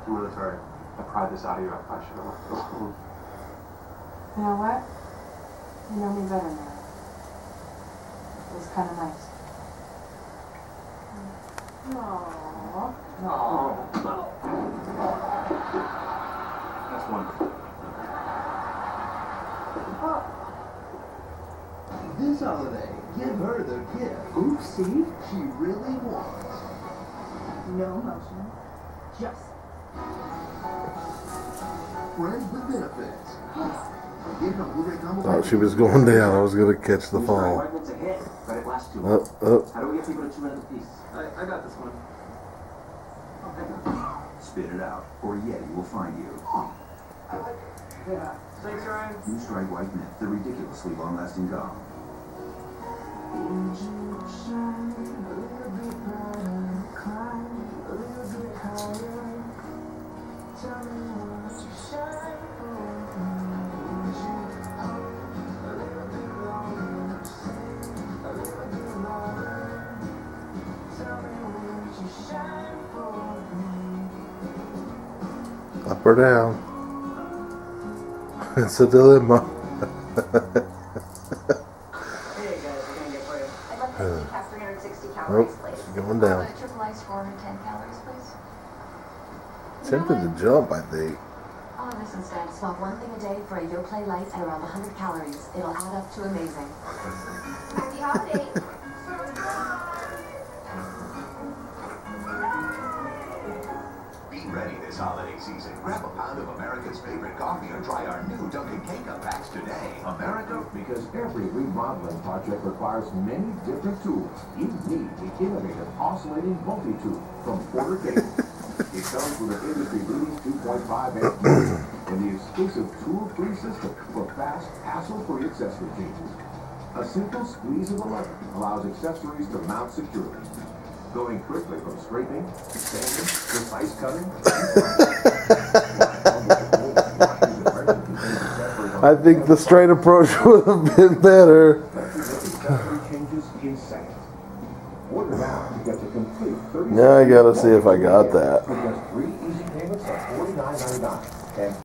I'm really sorry. I pried this out of you. I should have left it alone. You know what? You know me better now. It was kind of nice. Aww. Oh. That's wonderful. This holiday, give her the gift. Oopsie, she really wants. No emotion. Just. Friends with benefits. Get her Blu-ray combo. Thought she was going down. I was going to catch the fall. It's a hit, but it lasts too long. Up. How do we get people to 2 minutes apiece? I got this one. Spit it out, or Yeti will find you. Yeah. Thanks, Ryan. New Strike White Mint, the ridiculously long-lasting gum. Up or down. It's a dilemma. Hey guys, we're gonna get for you. I'd like to decaf 360 Oh, calories, please. she's going down. Triple ice 410 calories, please. Tempted to jump, I think. Oh, this instead. Swap one thing a day for a Yoplait Light at around 100 calories. It'll add up to amazing. Happy holiday. Be ready this holiday season. Grab a pound of America's favorite coffee or try our new Dunkin' K-Cup packs today. America, Because every remodeling project requires many different tools. You need the innovative oscillating multi-tool from Porter Cable. It comes with an industry-leading 2.5-inch motor and the exclusive tool-free system for fast, hassle-free accessory changes. A simple squeeze of a lever allows accessories to mount securely, going quickly from straightening, sanding, precise cutting. I think the straight approach would have been better. Changes in seconds. Order now to get the complete 30. Now I gotta see if I got that. With just 3 easy payments of $49.99. And